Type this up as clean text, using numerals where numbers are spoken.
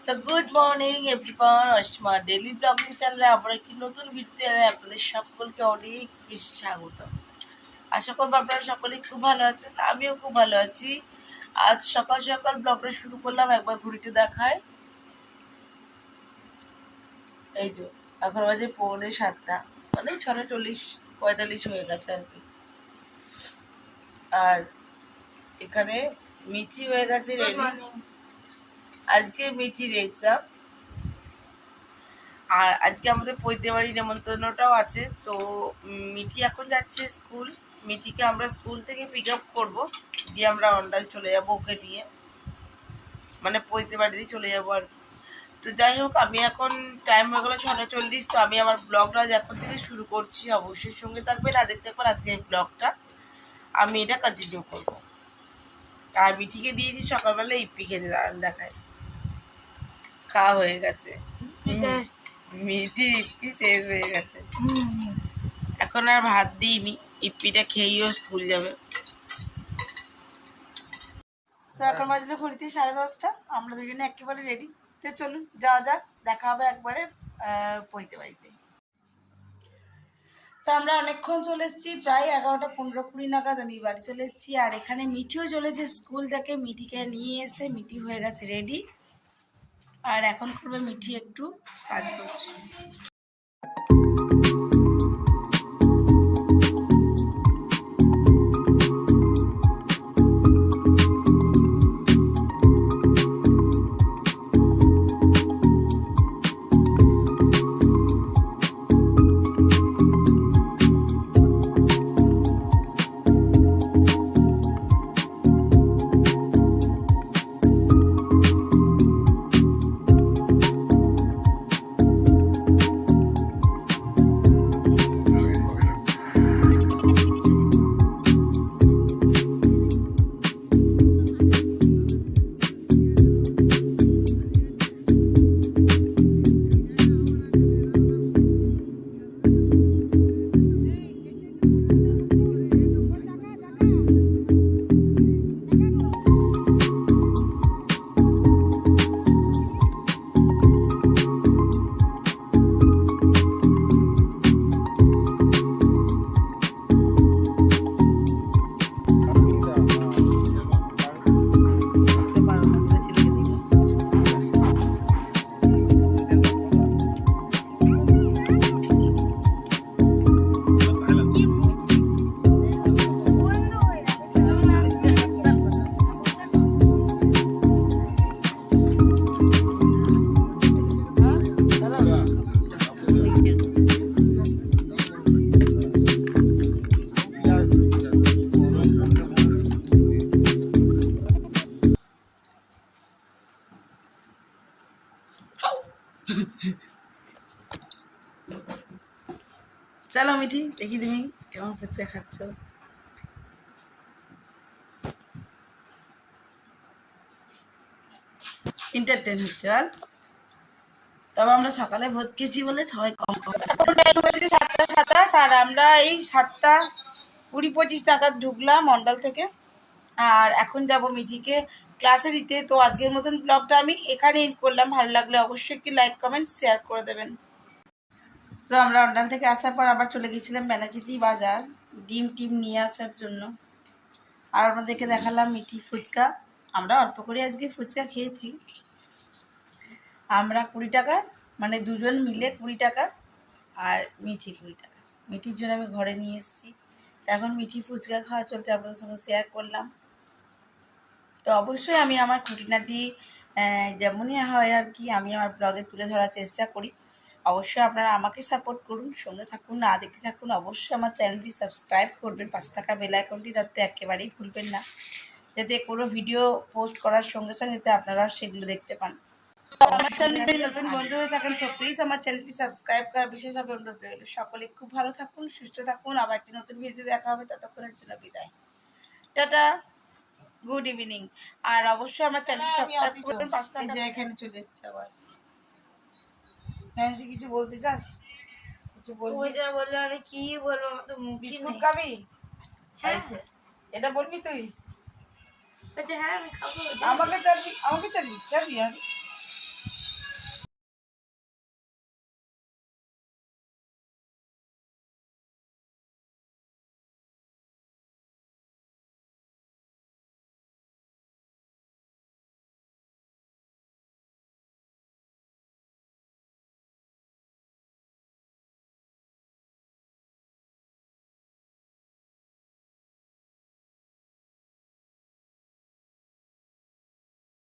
So good morning everyone, Asima daily blogging চ্যানেলে আবার একটি নতুন ভিডিওতে আপনাদের সকলকে অনেক বেশি স্বাগত। আশা করবো আপনারা সকলেই খুব ভালো আছেন, আমিও খুব ভালো আছি। আজ সকাল সকাল ব্লগটা শুরু করলাম, একবার ঘুরিতে দেখায়। এই যে এখন বাজে 6:45, মানে 6:40-45 হয়ে গেছে আর কি। আর এখানে মিঠি হয়ে গেছে রেডি। আজকে মিঠির এক্সাম, আর আজকে আমাদের পৈতে বাড়ি নেমন্তন্নটাও আছে। তো মিঠি এখন যাচ্ছে স্কুল। মিঠিকে আমরা স্কুল থেকে পিক আপ করবো, দিয়ে আমরা অন্ডাল চলে যাবো ওকে নিয়ে, মানে পৈতে বাড়িতেই চলে যাবো আর কি। তো যাই হোক, আমি এখন টাইম হয়ে গেলো 6:40। তো আমি আমার ব্লগটা এখন থেকে শুরু করছি। অবশ্যই সঙ্গে থাকবেন আর দেখতে পারেন আজকে এই ব্লগটা আমি এটা কন্টিনিউ করবো। আর মিঠিকে দিয়েছি সকালবেলা ইপি খেতে, দেখায় খাওয়া হয়ে গেছে। মিষ্টি ইপি শেষ হয়ে গেছে, এখন আর ভাত দিইনি, ইপিটা খেয়েও স্কুল যাবে। এখন বাজলে ঘড়িতে 10:30, আমরা দুজনে একেবারে রেডি। তো চলুন যাওয়া যাক, দেখা হবে একবারে পৈতে বাড়িতে। তো আমরা অনেকক্ষণ চলে এসেছি, প্রায় 11:15-20 নাগাদ আমি বাড়ি চলে এসেছি। আর এখানে মিঠিও চলেছে স্কুল থেকে, মিঠিকে নিয়ে এসে মিঠি হয়ে গেছে রেডি। আর এখন করবে মিঠি একটু সাজগোজ। চলো মিঠি, দেখি তুমি কেমন ফুচকা খাচ্ছ। এন্টারটেন হচ্ছে। আর তবে আমরা সকালে ভোজ খেয়েছি বলে সবাই কম কম। 7:27, আর আমরা এই 7:20-25 নাগাদ ঢুকলাম মন্ডল থেকে। আর এখন যাব মিঠিকে ক্লাসে দিতে। তো আজকের মতন ব্লগটা আমি এখানে এন্ড করলাম। ভালো লাগলে অবশ্যই একটি লাইক কমেন্ট শেয়ার করে দেবেন। তো আমরা অন্ডাল থেকে আসার পর আবার চলে গেছিলাম ব্যানাচিতি বাজার ডিম নিয়ে আসার জন্য। আর আপনাদেরকে দেখালাম মিঠি ফুচকা। আমরা অল্প করে আজকে ফুচকা খেয়েছি। আমরা 20 টাকা, মানে দুজন মিলে 20 টাকা, আর মিঠি 20 টাকা। মিঠির জন্য আমি ঘরে নিয়ে এসেছি। এখন মিঠি ফুচকা খাওয়া চলছে, আপনাদের সঙ্গে শেয়ার করলাম। তো অবশ্যই আমি আমার খুঁটিনাটি যেমনই হয় আর কি, আমি আমার ব্লগে তুলে ধরার চেষ্টা করি। অবশ্যই আপনারা আমাকে সাপোর্ট করুন, সঙ্গে থাকুন, না দেখতে থাকুন। অবশ্যই আমার চ্যানেলটি সাবস্ক্রাইব করবেন, পাশে থাকা বেল আইকনটি তাতে একেবারেই ভুলবেন না, যাতে কোনো ভিডিও পোস্ট করার সঙ্গে সঙ্গে যাতে আপনারা সেগুলো দেখতে পান। আমার চ্যানেলে নতুন বন্ধু হয়ে থাকেন, সো প্লিজ আমার চ্যানেলটি সাবস্ক্রাইব করা বিশেষভাবে অনুরোধ রইল। সকলে খুব ভালো থাকুন, সুস্থ থাকুন। আবার একটি নতুন ভিডিও দেখা হবে, ততক্ষণের জন্য বিদায়, টাটা, গুড ইভিনিং। আর অবশ্যই আমার চ্যানেলটি সাবস্ক্রাইব করবেন, পাশে থাকা। এখানে চলে এসেছে আবার। ন্যান্সি, কিছু বলতে চাস? কিছু বলবি? বললে আমি কি বলবো, আমার তো মুখই বিস্কুট নেই। খাবি? হ্যাঁ। এটা বলবি তুই? আচ্ছা হ্যাঁ আমি খাবো। আমাকে চাবি আর